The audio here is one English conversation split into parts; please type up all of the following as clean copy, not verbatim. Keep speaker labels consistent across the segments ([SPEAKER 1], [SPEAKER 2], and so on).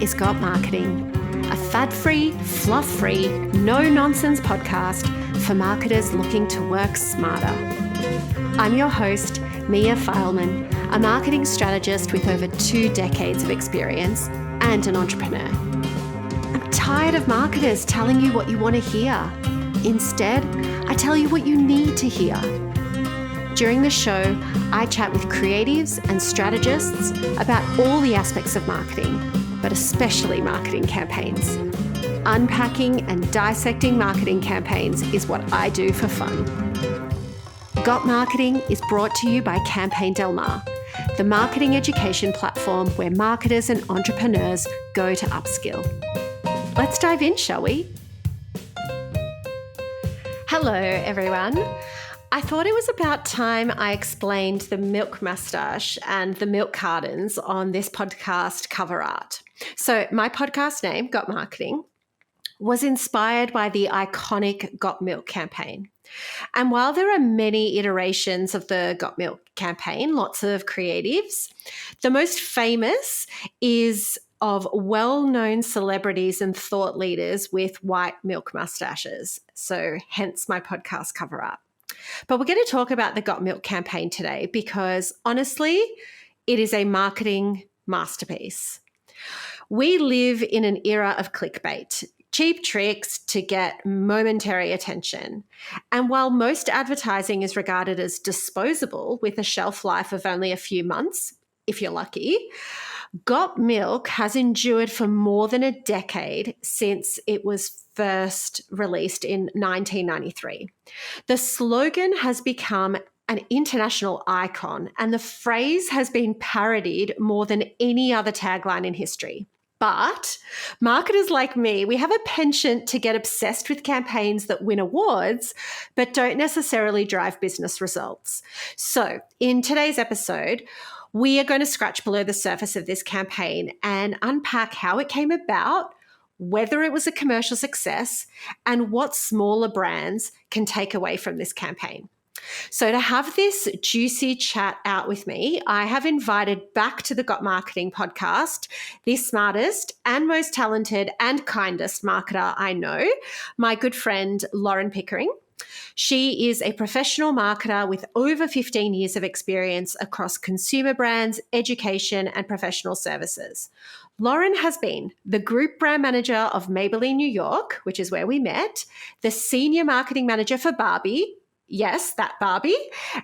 [SPEAKER 1] is Got Marketing, a fad-free, fluff-free, no-nonsense podcast for marketers looking to work smarter. I'm your host, Mia Fileman, a marketing strategist with over 2 decades of experience and an entrepreneur. I'm tired of marketers telling you what you want to hear. Instead, I tell you what you need to hear. During the show, I chat with creatives and strategists about all the aspects of marketing, but especially marketing campaigns. Unpacking and dissecting marketing campaigns is what I do for fun. Got Marketing is brought to you by Campaign Del Mar, the marketing education platform where marketers and entrepreneurs go to upskill. Let's dive in, shall we? Hello, everyone. I thought it was about time I explained the milk moustache and the milk cartons on this podcast cover art. So my podcast name, Got Marketing, was inspired by the iconic Got Milk campaign. And while there are many iterations of the Got Milk campaign, lots of creatives, the most famous is of well-known celebrities and thought leaders with white milk moustaches. So hence my podcast cover art. But we're going to talk about the Got Milk campaign today because honestly, it is a marketing masterpiece. We live in an era of clickbait, cheap tricks to get momentary attention. And while most advertising is regarded as disposable with a shelf life of only a few months, if you're lucky, Got Milk has endured for more than a decade since it was first released in 1993. The slogan has become an international icon, and the phrase has been parodied more than any other tagline in history. But marketers like me, we have a penchant to get obsessed with campaigns that win awards, but don't necessarily drive business results. So in today's episode, we are going to scratch below the surface of this campaign and unpack how it came about, whether it was a commercial success, and what smaller brands can take away from this campaign. So to have this juicy chat out with me, I have invited back to the Got Marketing podcast the smartest and most talented and kindest marketer I know, my good friend Lauren Pickering. She is a professional marketer with over 15 years of experience across consumer brands, education, and professional services. Lauren has been the group brand manager of Maybelline New York, which is where we met, the senior marketing manager for Barbie, yes, that Barbie,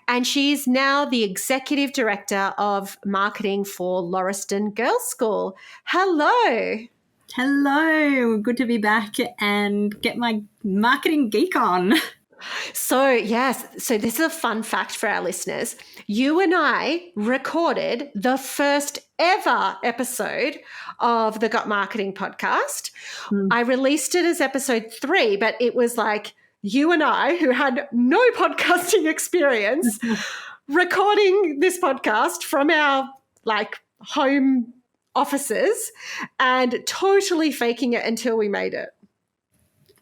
[SPEAKER 1] and she's now the executive director of marketing for Lauriston Girls School. Hello.
[SPEAKER 2] Hello. Good to be back and get my marketing geek on.
[SPEAKER 1] So, yes, so this is a fun fact for our listeners. You and I recorded the first ever episode of the Got Marketing podcast. I released it as episode 3, but it was like you and I, who had no podcasting experience, recording this podcast from our home offices and totally faking it until we made it.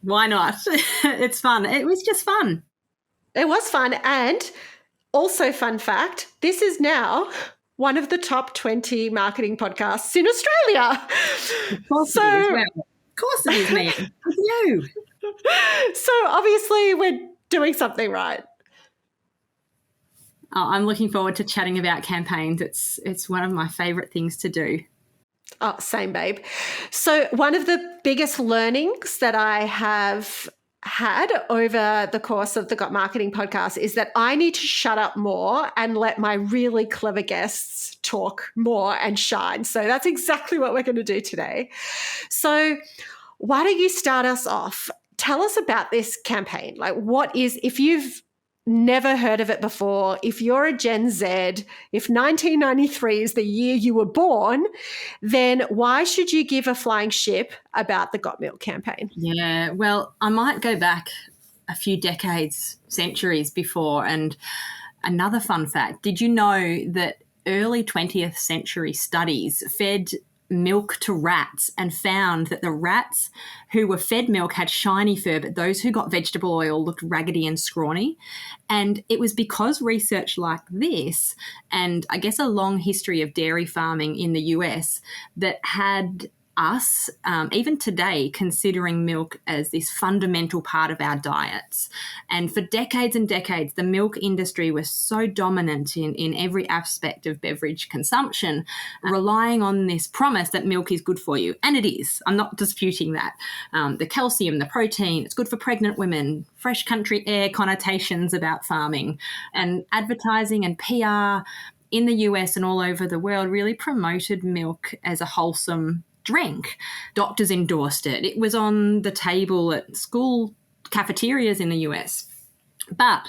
[SPEAKER 2] Why not? It's fun. It was just fun.
[SPEAKER 1] It was fun. And also, fun fact, this is now one of the top 20 marketing podcasts in Australia.
[SPEAKER 2] Of course it is. Well, of course it is, man. It's you.
[SPEAKER 1] So obviously we're doing something right.
[SPEAKER 2] I'm looking forward to chatting about campaigns. It's one of my favourite things to do.
[SPEAKER 1] Oh, same, babe. So one of the biggest learnings that I have had over the course of the Got Marketing podcast is that I need to shut up more and let my really clever guests talk more and shine. So that's exactly what we're going to do today. So why don't you start us off? Tell us about this campaign. What is, if you've never heard of it before, if you're a Gen Z, if 1993 is the year you were born, then why should you give a flying ship about the Got Milk campaign?
[SPEAKER 2] Yeah, well, I might go back a few decades, centuries before. And another fun fact, did you know that early 20th century studies fed milk to rats and found that the rats who were fed milk had shiny fur, but those who got vegetable oil looked raggedy and scrawny. And it was because research like this, and I guess a long history of dairy farming in the US, that had us, even today, considering milk as this fundamental part of our diets. And for decades and decades, the milk industry was so dominant in every aspect of beverage consumption, relying on this promise that milk is good for you. And it is. I'm not disputing that. The calcium, the protein, it's good for pregnant women, fresh country air connotations about farming, and advertising and PR in the US and all over the world really promoted milk as a wholesome drink. Doctors endorsed it. It was on the table at school cafeterias in the US. But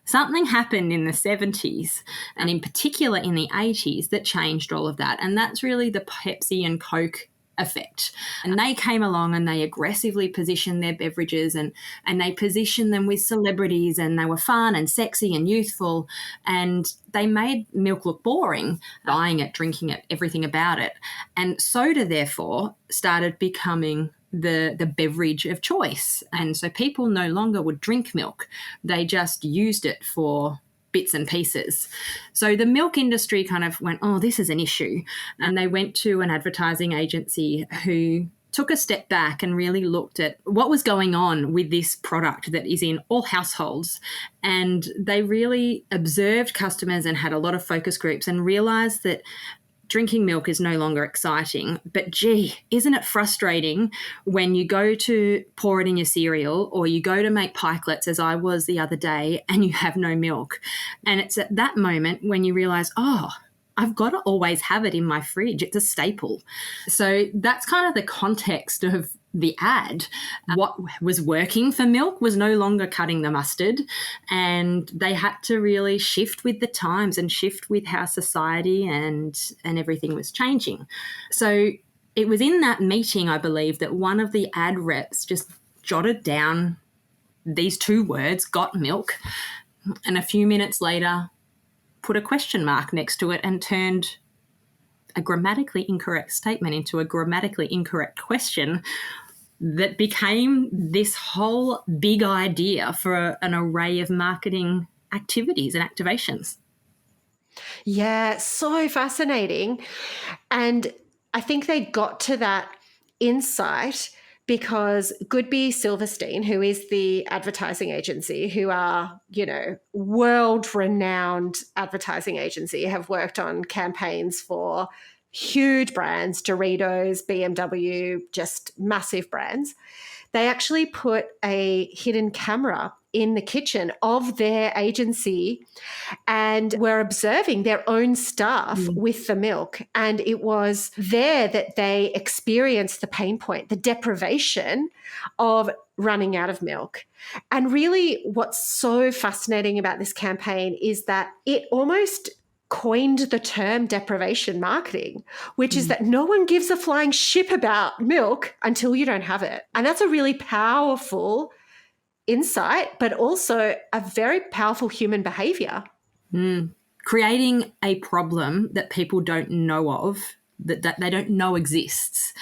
[SPEAKER 2] something happened in the 70s and in particular in the 80s that changed all of that. And that's really the Pepsi and Coke effect. And they came along and they aggressively positioned their beverages and they positioned them with celebrities, and they were fun and sexy and youthful, and they made milk look boring, buying it, drinking it, everything about it. And soda, therefore, started becoming the beverage of choice. And so people no longer would drink milk. They just used it for bits and pieces. So the milk industry kind of went, oh, this is an issue. And they went to an advertising agency who took a step back and really looked at what was going on with this product that is in all households. And they really observed customers and had a lot of focus groups and realized that drinking milk is no longer exciting. But gee, isn't it frustrating when you go to pour it in your cereal or you go to make pikelets, as I was the other day, and you have no milk? And it's at that moment when you realize, oh, I've got to always have it in my fridge. It's a staple. So that's kind of the context of the ad. What was working for milk was no longer cutting the mustard, and they had to really shift with the times and shift with how society and everything was changing. So it was in that meeting, I believe, that one of the ad reps just jotted down these two words, got milk, and a few minutes later put a question mark next to it and turned a grammatically incorrect statement into a grammatically incorrect question that became this whole big idea for an array of marketing activities and activations.
[SPEAKER 1] Yeah, so fascinating. And I think they got to that insight because Goodby Silverstein, who is the advertising agency, who are, world-renowned advertising agency, have worked on campaigns for huge brands, Doritos, BMW, just massive brands. They actually put a hidden camera in the kitchen of their agency and were observing their own staff with the milk. And it was there that they experienced the pain point, the deprivation of running out of milk. And really what's so fascinating about this campaign is that it almost coined the term deprivation marketing, which is that no one gives a flying shit about milk until you don't have it. And that's a really powerful insight, but also a very powerful human behavior.
[SPEAKER 2] Creating a problem that people don't know of, that they don't know exists,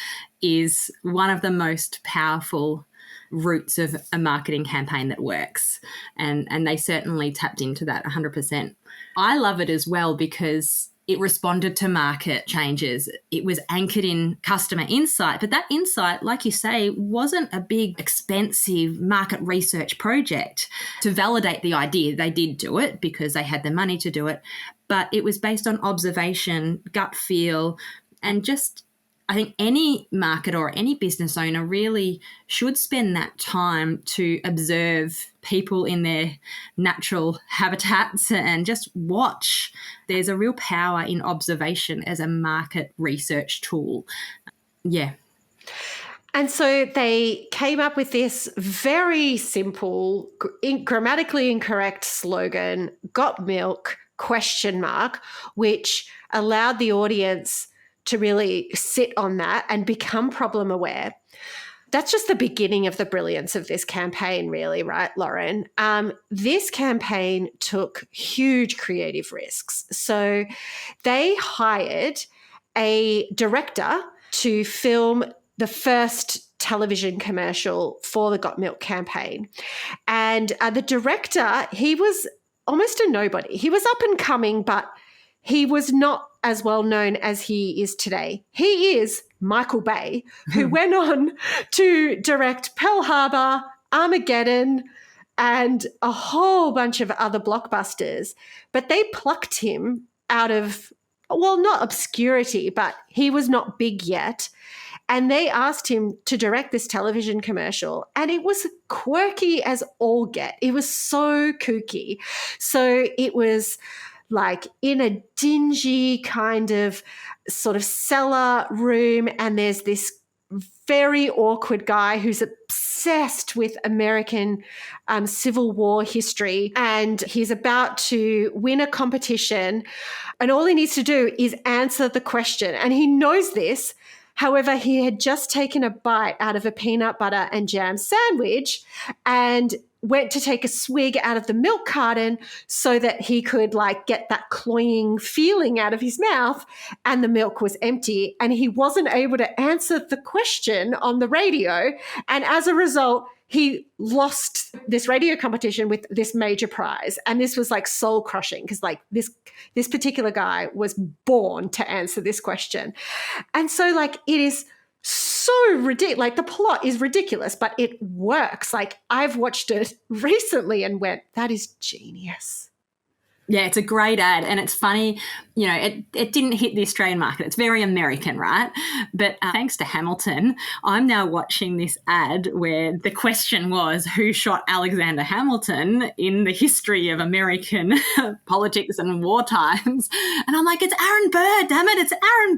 [SPEAKER 2] is one of the most powerful roots of a marketing campaign that works. And they certainly tapped into that 100%. I love it as well because it responded to market changes. It was anchored in customer insight. But that insight, like you say, wasn't a big, expensive market research project to validate the idea. They did do it because they had the money to do it. But it was based on observation, gut feel, and just, I think any marketer or any business owner really should spend that time to observe people in their natural habitats and just watch. There's a real power in observation as a market research tool. Yeah.
[SPEAKER 1] And so they came up with this very simple, grammatically incorrect slogan, got milk, ? Which allowed the audience to really sit on that and become problem aware. That's just the beginning of the brilliance of this campaign, really, right, Lauren? This campaign took huge creative risks. So they hired a director to film the first television commercial for the Got Milk campaign. And the director, he was almost a nobody. He was up and coming, but he was not as well known as he is today. He is Michael Bay, who went on to direct Pearl Harbor, Armageddon, and a whole bunch of other blockbusters. But they plucked him out of, well, not obscurity, but he was not big yet. And they asked him to direct this television commercial, and it was quirky as all get. It was so kooky. So it was like in a dingy kind of sort of cellar room, and there's this very awkward guy who's obsessed with American Civil War history, and he's about to win a competition, and all he needs to do is answer the question, and he knows this. However, he had just taken a bite out of a peanut butter and jam sandwich and went to take a swig out of the milk carton so that he could like get that cloying feeling out of his mouth, and the milk was empty and he wasn't able to answer the question on the radio, and as a result he lost this radio competition with this major prize. And this was like soul crushing because like this particular guy was born to answer this question. And so like it is so ridiculous. Like the plot is ridiculous, but it works. Like I've watched it recently and went, that is genius.
[SPEAKER 2] Yeah, it's a great ad, and it's funny, you know, it didn't hit the Australian market. It's very American, right? But thanks to Hamilton, I'm now watching this ad where the question was, who shot Alexander Hamilton in the history of American politics and war times? And I'm like, it's Aaron Burr, damn it, it's Aaron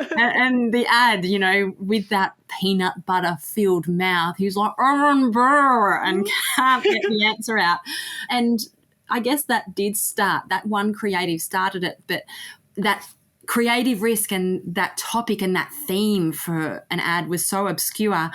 [SPEAKER 2] Burr. and the ad, you know, with that peanut butter filled mouth, he's like, Aaron Burr, and can't get the answer out. And I guess that did start, that one creative started it, but that creative risk and that topic and that theme for an ad was so obscure.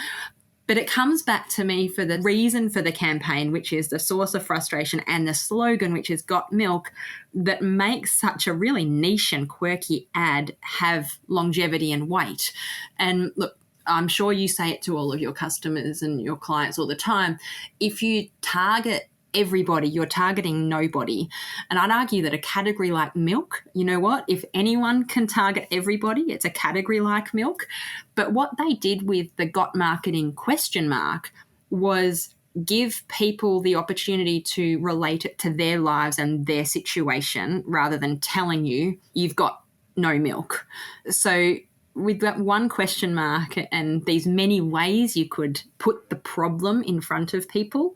[SPEAKER 2] But it comes back to me for the reason for the campaign, which is the source of frustration, and the slogan, which is Got Milk, that makes such a really niche and quirky ad have longevity and weight. And look, I'm sure you say it to all of your customers and your clients all the time. If you target everybody, you're targeting nobody. And I'd argue that a category like milk, you know what? If anyone can target everybody, it's a category like milk. But what they did with the Got Marketing question mark was give people the opportunity to relate it to their lives and their situation rather than telling you you've got no milk. So with that one question mark and these many ways you could put the problem in front of people,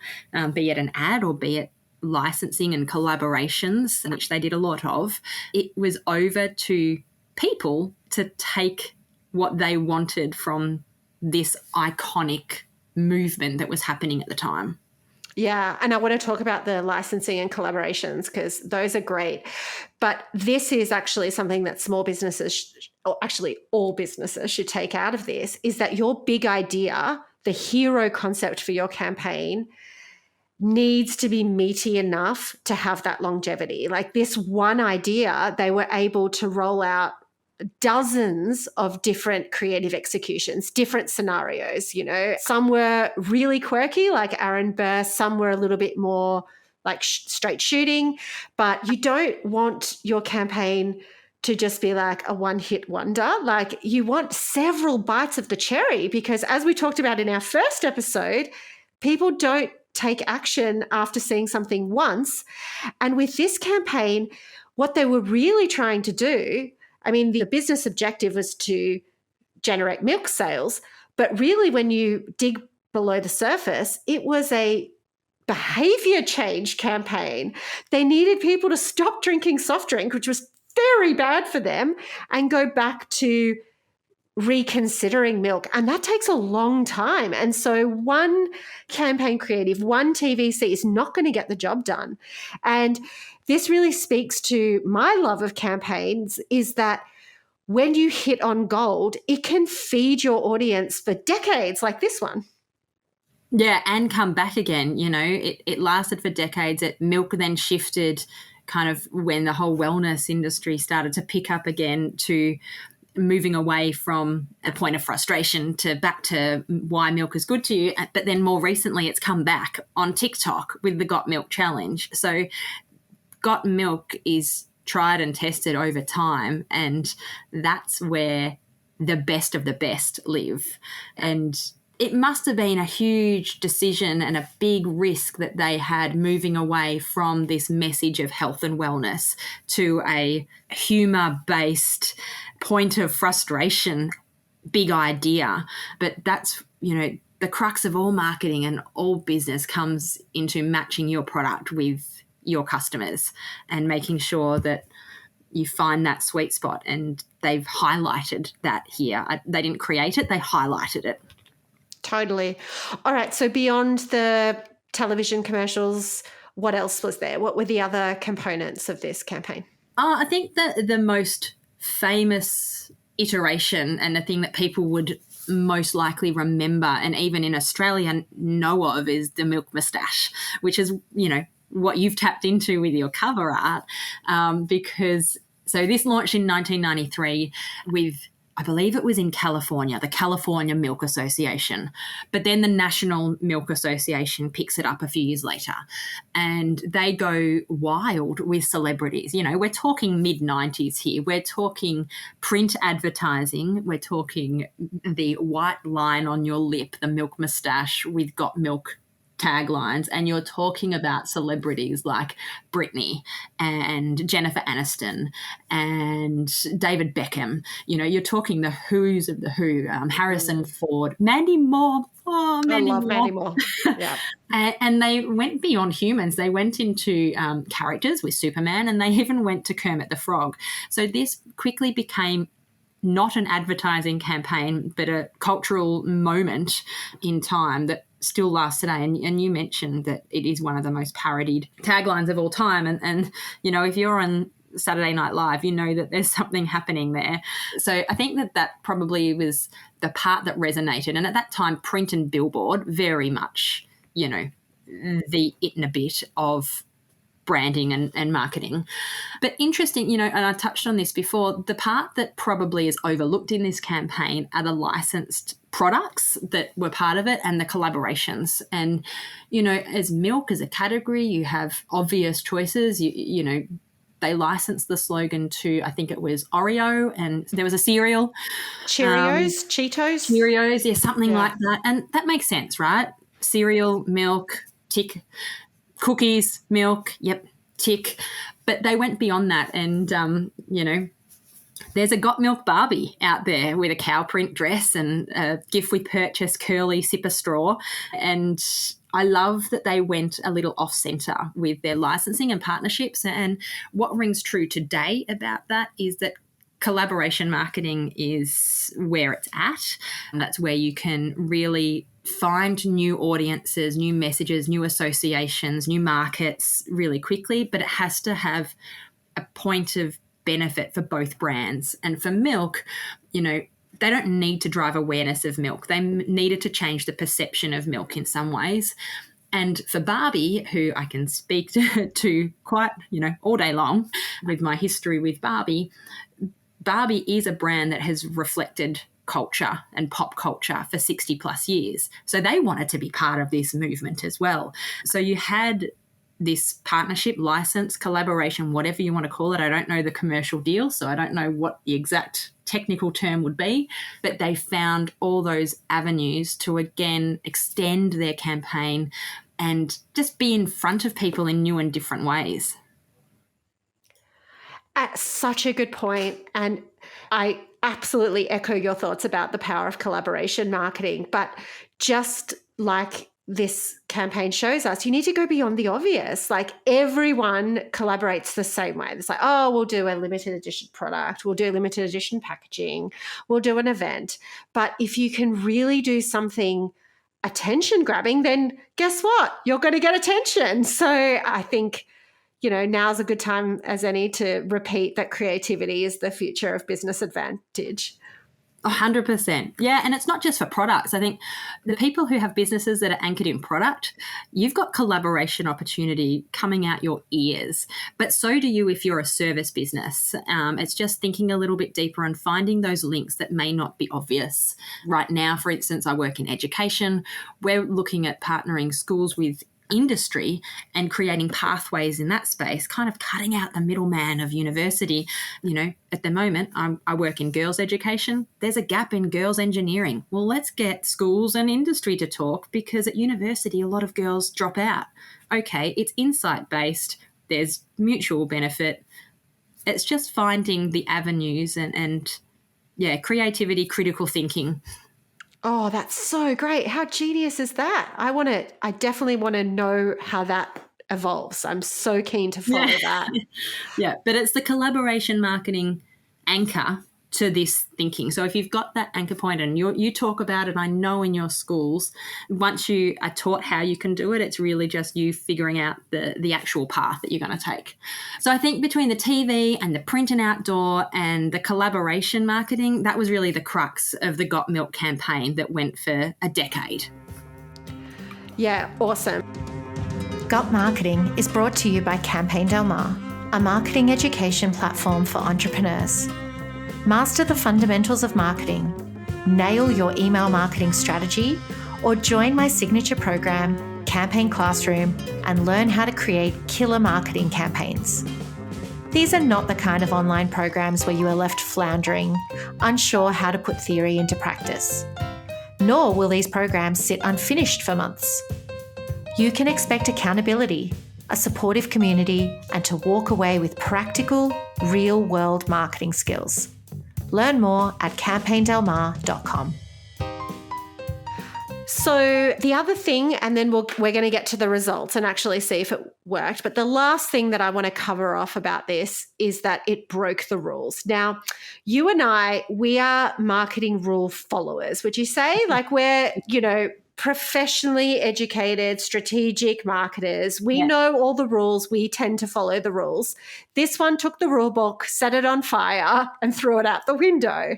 [SPEAKER 2] be it an ad or be it licensing and collaborations, which they did a lot of, it was over to people to take what they wanted from this iconic movement that was happening at the time.
[SPEAKER 1] Yeah, and I want to talk about the licensing and collaborations because those are great. But this is actually something that small businesses, or actually all businesses should take out of this, is that your big idea, the hero concept for your campaign, needs to be meaty enough to have that longevity. Like this one idea, they were able to roll out dozens of different creative executions, different scenarios, you know. Some were really quirky, like Aaron Burr. Some were a little bit more like straight shooting. But you don't want your campaign to just be like a one-hit wonder. Like you want several bites of the cherry because as we talked about in our first episode, people don't take action after seeing something once. And with this campaign, what they were really trying to do, I mean, the business objective was to generate milk sales, but really when you dig below the surface, it was a behavior change campaign. They needed people to stop drinking soft drink, which was very bad for them, and go back to reconsidering milk. And that takes a long time. And so one campaign creative, one TVC is not going to get the job done. And this really speaks to my love of campaigns, is that when you hit on gold, it can feed your audience for decades like this one.
[SPEAKER 2] Yeah, and come back again. You know, it lasted for decades. Milk then shifted kind of when the whole wellness industry started to pick up again to moving away from a point of frustration to back to why milk is good to you. But then more recently, it's come back on TikTok with the Got Milk Challenge. So Got Milk is tried and tested over time, and that's where the best of the best live. And it must have been a huge decision and a big risk that they had, moving away from this message of health and wellness to a humour-based point of frustration, big idea. But that's, the crux of all marketing and all business comes into matching your product with your customers and making sure that you find that sweet spot. And they've highlighted that here. They didn't create it, they highlighted it.
[SPEAKER 1] Totally. All right. So beyond the television commercials, what else was there? What were the other components of this campaign?
[SPEAKER 2] I think that the most famous iteration and the thing that people would most likely remember, and even in Australia know of, is the milk moustache, which is, what you've tapped into with your cover art, because this launched in 1993 with, I believe it was in California, the California Milk Association. But then the National Milk Association picks it up a few years later, and they go wild with celebrities. We're talking mid-90s here. We're talking print advertising. We're talking the white line on your lip, the milk moustache with "Got Milk" taglines, and you're talking about celebrities like Britney and Jennifer Aniston and David Beckham. You're talking the who's of the who, Harrison Ford, Mandy Moore. Oh, Mandy
[SPEAKER 1] I love
[SPEAKER 2] Moore.
[SPEAKER 1] Mandy Moore. Yeah.
[SPEAKER 2] And they went beyond humans. They went into characters with Superman, and they even went to Kermit the Frog. So this quickly became not an advertising campaign, but a cultural moment in time that still lasts today. And you mentioned that it is one of the most parodied taglines of all time. And if you're on Saturday Night Live, you know that there's something happening there. So I think that probably was the part that resonated. And at that time, print and billboard, very much, the it and a bit of branding and marketing. But interesting, and I touched on this before, the part that probably is overlooked in this campaign are the licensed products that were part of it and the collaborations. And, as milk as a category, you have obvious choices. They licensed the slogan to, I think it was Oreo, and there was a cereal.
[SPEAKER 1] Cheerios, Cheetos.
[SPEAKER 2] Cheerios, yeah, something like that. And that makes sense, right? Cereal, milk, tick. Cookies, milk, yep, tick. But they went beyond that, and, there's a Got Milk Barbie out there with a cow print dress and a gift with purchase curly sipper straw. And I love that they went a little off-centre with their licensing and partnerships. And what rings true today about that is that collaboration marketing is where it's at. And that's where you can really find new audiences, new messages, new associations, new markets really quickly, but it has to have a point of benefit for both brands. And for milk, they don't need to drive awareness of milk. They needed to change the perception of milk in some ways. And for Barbie, who I can speak to quite, all day long with my history with Barbie is a brand that has reflected culture and pop culture for 60 plus years. So they wanted to be part of this movement as well. So you had this partnership, license, collaboration, whatever you want to call it. I don't know the commercial deal, so I don't know what the exact technical term would be, but they found all those avenues to, again, extend their campaign and just be in front of people in new and different ways.
[SPEAKER 1] Such a good point. And I absolutely echo your thoughts about the power of collaboration marketing. But just like this campaign shows us, you need to go beyond the obvious. Like, everyone collaborates the same way. It's like, oh, we'll do a limited edition product. We'll do limited edition packaging. We'll do an event. But if you can really do something attention grabbing, then guess what? You're going to get attention. So I think, now's a good time as any to repeat that creativity is the future of business advantage.
[SPEAKER 2] 100%. Yeah, and it's not just for products. I think the people who have businesses that are anchored in product, you've got collaboration opportunity coming out your ears, but so do you if you're a service business. It's just thinking a little bit deeper and finding those links that may not be obvious. Right now, for instance, I work in education. We're looking at partnering schools with industry and creating pathways in that space, kind of cutting out the middleman of university. At the moment, I work in girls' education. There's a gap in girls' engineering. Well, let's get schools and industry to talk, because at university, a lot of girls drop out. Okay, it's insight-based. There's mutual benefit. It's just finding the avenues and creativity, critical thinking.
[SPEAKER 1] Oh, that's so great. How genius is that? I definitely want to know how that evolves. I'm so keen to follow that.
[SPEAKER 2] Yeah, but it's the collaboration marketing anchor to this thinking. So if you've got that anchor point and you talk about it, I know in your schools, once you are taught how you can do it, it's really just you figuring out the actual path that you're going to take. So I think between the TV and the print and outdoor and the collaboration marketing, that was really the crux of the Got Milk campaign that went for a decade.
[SPEAKER 1] Yeah, awesome.
[SPEAKER 3] Got Marketing is brought to you by Campaign Del Mar, a marketing education platform for entrepreneurs. Master the fundamentals of marketing, nail your email marketing strategy, or join my signature program, Campaign Classroom, and learn how to create killer marketing campaigns. These are not the kind of online programs where you are left floundering, unsure how to put theory into practice. Nor will these programs sit unfinished for months. You can expect accountability, a supportive community, and to walk away with practical, real-world marketing skills. Learn more at campaigndelmar.com.
[SPEAKER 1] So the other thing, and then we're going to get to the results and actually see if it worked. But the last thing that I want to cover off about this is that it broke the rules. Now, you and I, we are marketing rule followers. Would you say? Like we're, professionally educated, strategic marketers. We know all the rules. We tend to follow the rules. This one took the rule book, set it on fire, and threw it out the window.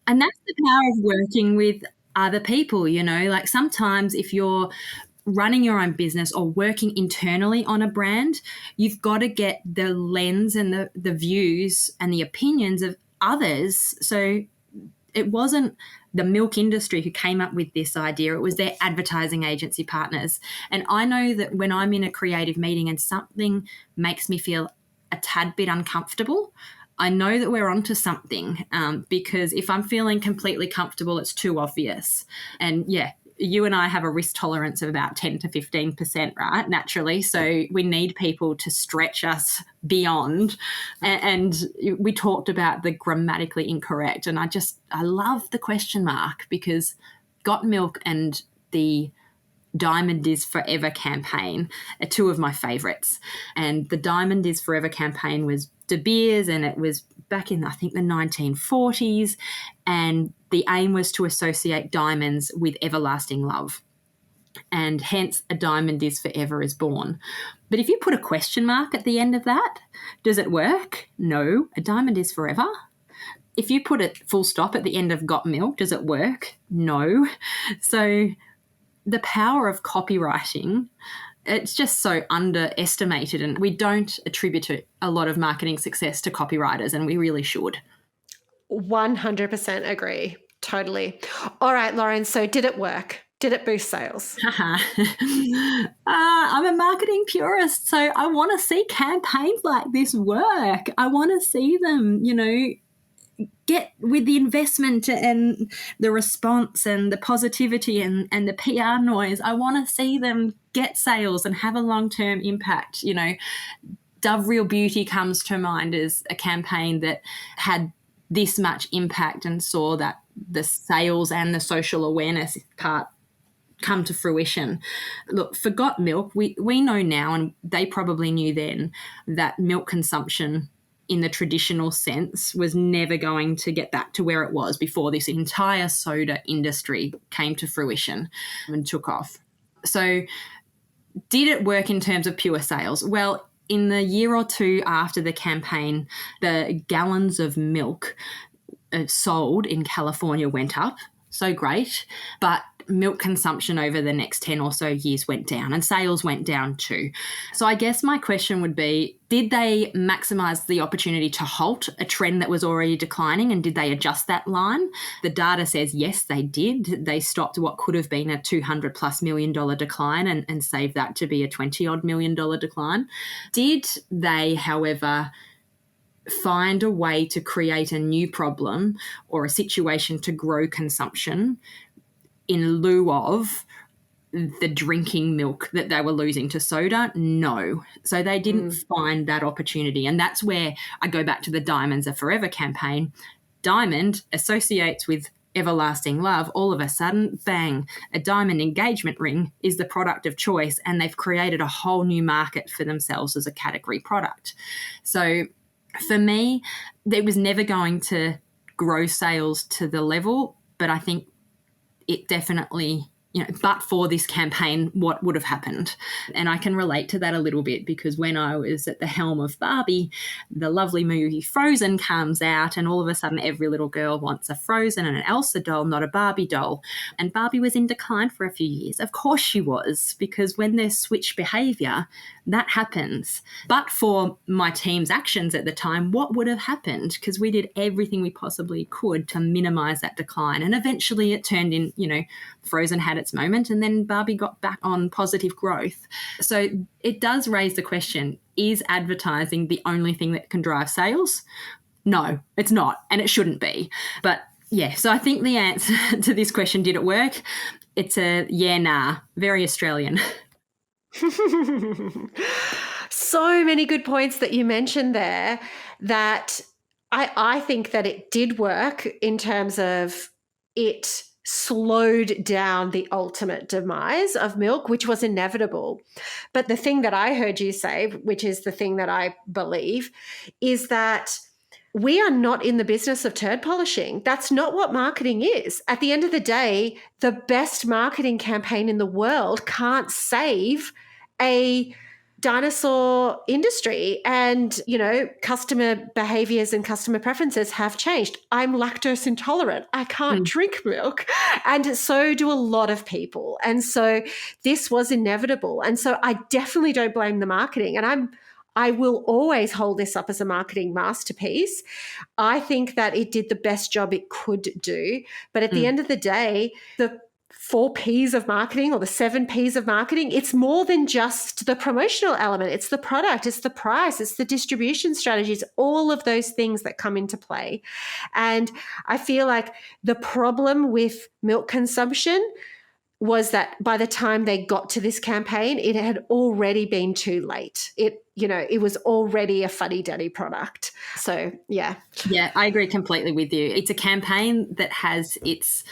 [SPEAKER 2] And that's the power of working with other people, like sometimes if you're running your own business or working internally on a brand, you've got to get the lens and the views and the opinions of others. So it wasn't the milk industry who came up with this idea. It was their advertising agency partners. And I know that when I'm in a creative meeting and something makes me feel a tad bit uncomfortable, I know that we're onto something, because if I'm feeling completely comfortable, it's too obvious. And you and I have a risk tolerance of about 10 to 15%, right, naturally. So we need people to stretch us beyond. And we talked about the grammatically incorrect. And I love the question mark, because Got Milk and the Diamond is Forever campaign are two of my favourites. And the Diamond is Forever campaign was De Beers, and it was back in, I think, the 1940s. And the aim was to associate diamonds with everlasting love. And hence, a diamond is forever is born. But if you put a question mark at the end of that, does it work? No, a diamond is forever. If you put a full stop at the end of Got Milk, does it work? No. So the power of copywriting, it's just so underestimated, and we don't attribute a lot of marketing success to copywriters, and we really should.
[SPEAKER 1] 100% agree. Totally. All right, Lauren, so did it work? Did it boost sales?
[SPEAKER 2] I'm a marketing purist, so I want to see campaigns like this work. I want to see them, get with the investment and the response and the positivity and the PR noise. I want to see them get sales and have a long-term impact. Dove Real Beauty comes to mind as a campaign that had this much impact and saw that the sales and the social awareness part come to fruition. Look, for Got Milk, we know now, and they probably knew then, that milk consumption in the traditional sense was never going to get back to where it was before this entire soda industry came to fruition and took off. So did it work in terms of pure sales? Well, in the year or two after the campaign, the gallons of milk sold in California went up. So great. But milk consumption over the next 10 or so years went down, and sales went down too. So I guess my question would be, did they maximise the opportunity to halt a trend that was already declining, and did they adjust that line? The data says yes, they did. They stopped what could have been a $200+ million decline and saved that to be a $20-odd million decline. Did they, however, find a way to create a new problem or a situation to grow consumption in lieu of the drinking milk that they were losing to soda? No. So they didn't find that opportunity. And that's where I go back to the Diamonds Are Forever campaign. Diamond associates with everlasting love. All of a sudden, bang, a diamond engagement ring is the product of choice, and they've created a whole new market for themselves as a category product. So for me, it was never going to grow sales to the level, but I think it definitely, but for this campaign, what would have happened? And I can relate to that a little bit, because when I was at the helm of Barbie, the lovely movie Frozen comes out, and all of a sudden every little girl wants a Frozen and an Elsa doll, not a Barbie doll. And Barbie was in decline for a few years. Of course she was, because when there's switch behaviour, that happens. But for my team's actions at the time, what would have happened? Because we did everything we possibly could to minimise that decline. And eventually it turned in, Frozen had its moment, and then Barbie got back on positive growth. So it does raise the question, is advertising the only thing that can drive sales? No, it's not, and it shouldn't be. But yeah, so I think the answer to this question, did it work? It's a yeah, nah, very Australian.
[SPEAKER 1] So many good points that you mentioned there, that I think that it did work in terms of it slowed down the ultimate demise of milk, which was inevitable. But the thing that I heard you say, which is the thing that I believe, is that we are not in the business of turd polishing. That's not what marketing is. At the end of the day, the best marketing campaign in the world can't save a dinosaur industry. And, customer behaviors and customer preferences have changed. I'm lactose intolerant. I can't drink milk. And so do a lot of people. And so this was inevitable. And so I definitely don't blame the marketing. And I will always hold this up as a marketing masterpiece. I think that it did the best job it could do. But at the end of the day, the 4 Ps of marketing, or the 7 Ps of marketing, it's more than just the promotional element. It's the product, it's the price, it's the distribution strategies, all of those things that come into play. And I feel like the problem with milk consumption was that by the time they got to this campaign, it had already been too late. It was already a fuddy-duddy product. So, yeah.
[SPEAKER 2] Yeah, I agree completely with you. It's a campaign that has its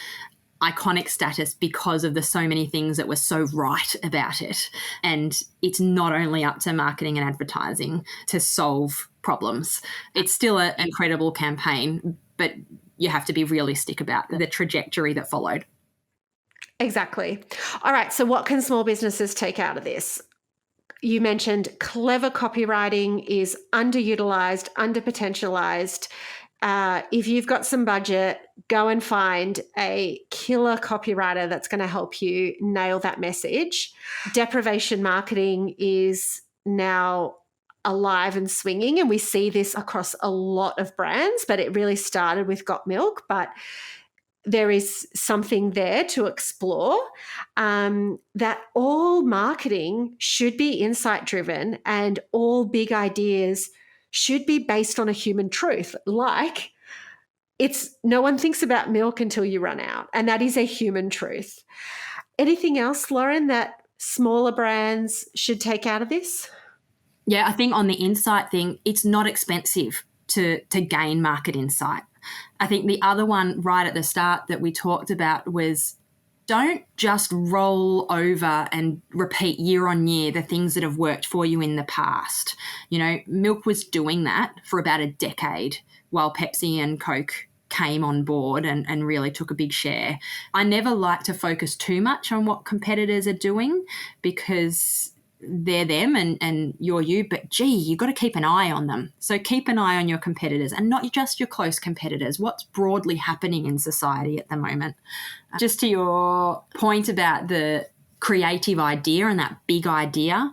[SPEAKER 2] iconic status because of the so many things that were so right about it. And it's not only up to marketing and advertising to solve problems. It's still an incredible campaign, but you have to be realistic about the trajectory that followed.
[SPEAKER 1] Exactly. All right. So what can small businesses take out of this? You mentioned clever copywriting is underutilized, underpotentialized. If you've got some budget, go and find a killer copywriter that's going to help you nail that message. Deprivation marketing is now alive and swinging, and we see this across a lot of brands, but it really started with Got Milk. But there is something there to explore, that all marketing should be insight-driven, and all big ideas should be based on a human truth. Like, no one thinks about milk until you run out, and that is a human truth. Anything else, Lauren, that smaller brands should take out of this?
[SPEAKER 2] Yeah, I think on the insight thing, it's not expensive to gain market insight. I think the other one right at the start that we talked about was, don't just roll over and repeat year on year the things that have worked for you in the past. Milk was doing that for about a decade while Pepsi and Coke came on board and really took a big share. I never like to focus too much on what competitors are doing, because they're them and you're you, but gee, you've got to keep an eye on them. So keep an eye on your competitors, and not just your close competitors, what's broadly happening in society at the moment. Just to your point about the creative idea and that big idea,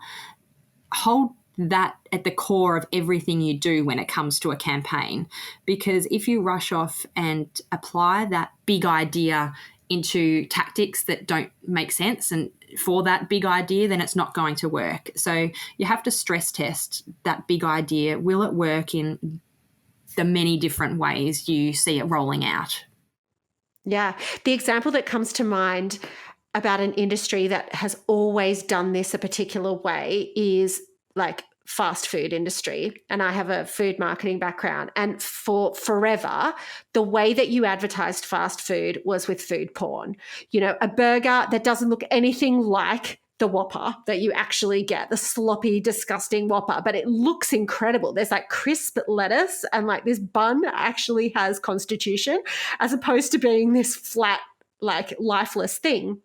[SPEAKER 2] hold that at the core of everything you do when it comes to a campaign. Because if you rush off and apply that big idea into tactics that don't make sense and for that big idea, then it's not going to work. So you have to stress test that big idea. Will it work in the many different ways you see it rolling out?
[SPEAKER 1] Yeah. The example that comes to mind about an industry that has always done this a particular way is like fast food industry. And I have a food marketing background. And for forever, the way that you advertised fast food was with food porn. You know, a burger that doesn't look anything like the Whopper that you actually get, the sloppy, disgusting Whopper, but it looks incredible. There's like crisp lettuce and like this bun actually has constitution, as opposed to being this flat, like lifeless thing.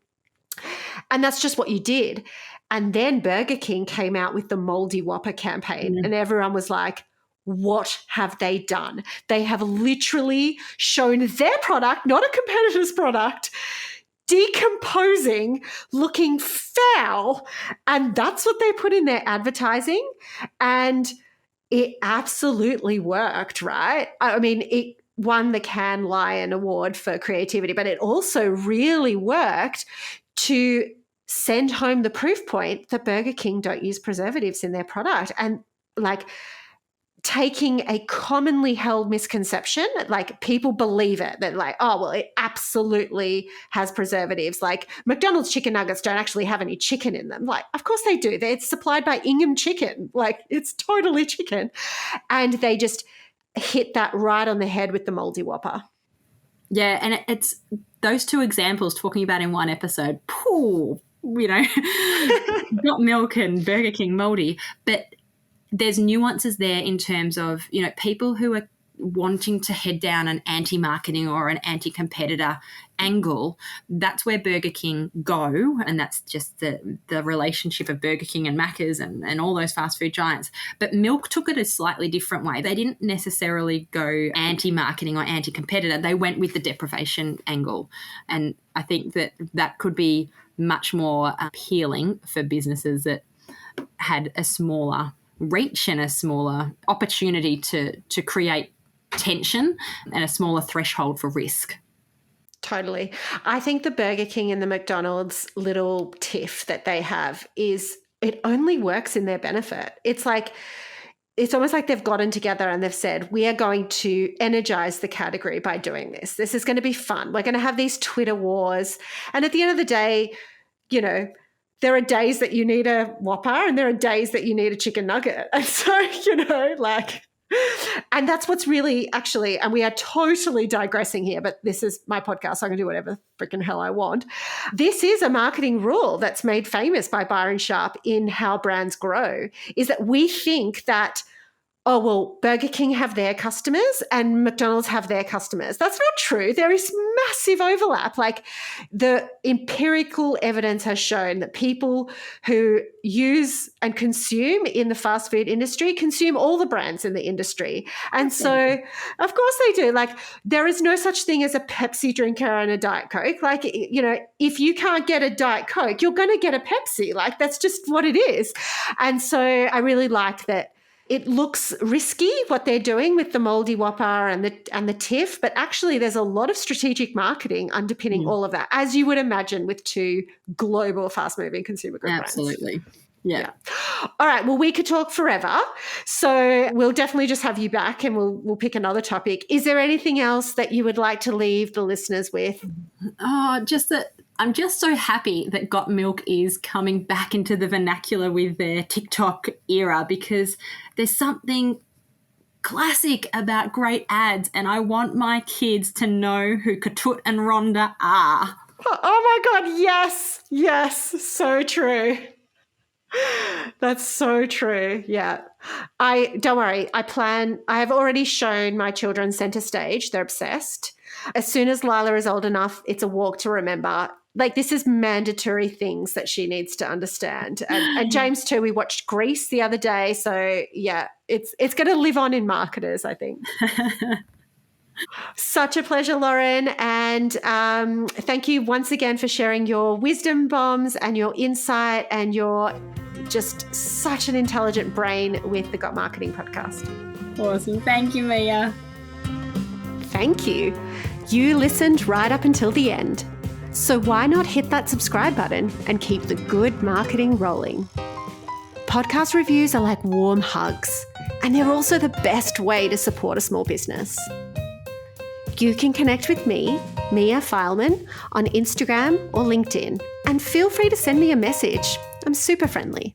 [SPEAKER 1] And that's just what you did. And then Burger King came out with the Moldy Whopper campaign, and everyone was like, what have they done? They have literally shown their product, not a competitor's product, decomposing, looking foul. And that's what they put in their advertising. And it absolutely worked, right? I mean, it won the Cannes Lion Award for creativity, but it also really worked to send home the proof point that Burger King don't use preservatives in their product. And like taking a commonly held misconception, like people believe it, that like, oh, well, it absolutely has preservatives. Like McDonald's chicken nuggets don't actually have any chicken in them. Like, of course they do. It's supplied by Ingham Chicken. Like it's totally chicken. And they just hit that right on the head with the Moldy Whopper.
[SPEAKER 2] Yeah, and it's those two examples talking about in one episode, you know, Got Milk and Burger King Moldy, but there's nuances there in terms of, you know, people who are wanting to head down an anti-marketing or an anti-competitor angle. That's where Burger King go, and that's just the relationship of Burger King and Macca's and all those fast food giants. But Milk took it a slightly different way. They didn't necessarily go anti-marketing or anti-competitor. They went with the deprivation angle, and I think that could be much more appealing for businesses that had a smaller reach and a smaller opportunity to create tension and a smaller threshold for risk.
[SPEAKER 1] Totally. I think the Burger King and the McDonald's little tiff that they have is it only works in their benefit. It's like, it's almost like they've gotten together and they've said, we are going to energize the category by doing this. This is going to be fun. We're going to have these Twitter wars. And at the end of the day, you know, there are days that you need a Whopper and there are days that you need a chicken nugget. And so, you know, like, and that's what's really actually, and we are totally digressing here, but this is my podcast, so I can do whatever freaking hell I want. This is a marketing rule that's made famous by Byron Sharp in How Brands Grow, is that we think that, oh, well, Burger King have their customers and McDonald's have their customers. That's not true. There is massive overlap. Like the empirical evidence has shown that people who use and consume in the fast food industry consume all the brands in the industry. And so, of course they do. Like there is no such thing as a Pepsi drinker and a Diet Coke. Like, you know, if you can't get a Diet Coke, you're going to get a Pepsi. Like that's just what it is. And so I really like that. It looks risky what they're doing with the Moldy Whopper and the TIFF, but actually there's a lot of strategic marketing underpinning all of that, as you would imagine with two global fast-moving consumer goods brands.
[SPEAKER 2] Absolutely. Yeah.
[SPEAKER 1] All right. Well, we could talk forever. So we'll definitely just have you back and we'll pick another topic. Is there anything else that you would like to leave the listeners with?
[SPEAKER 2] Oh, just that I'm just so happy that Got Milk is coming back into the vernacular with their TikTok era, because there's something classic about great ads, and I want my kids to know who Katut and Rhonda are.
[SPEAKER 1] Oh my God, yes. Yes, so true. That's so true. Yeah. Don't worry. I have already shown my children Center Stage. They're obsessed. As soon as Lila is old enough, it's a walk to remember. like this is mandatory things that she needs to understand. And James too, we watched Grease the other day. So yeah, it's going to live on in marketers, I think. Such a pleasure, Lauren. And thank you once again for sharing your wisdom bombs and your insight and your just such an intelligent brain with the Got Marketing podcast.
[SPEAKER 2] Awesome. Thank you, Mia.
[SPEAKER 1] Thank you. You listened right up until the end. So why not hit that subscribe button and keep the good marketing rolling? Podcast reviews are like warm hugs, and they're also the best way to support a small business. You can connect with me, Mia Fileman, on Instagram or LinkedIn, and feel free to send me a message. I'm super friendly.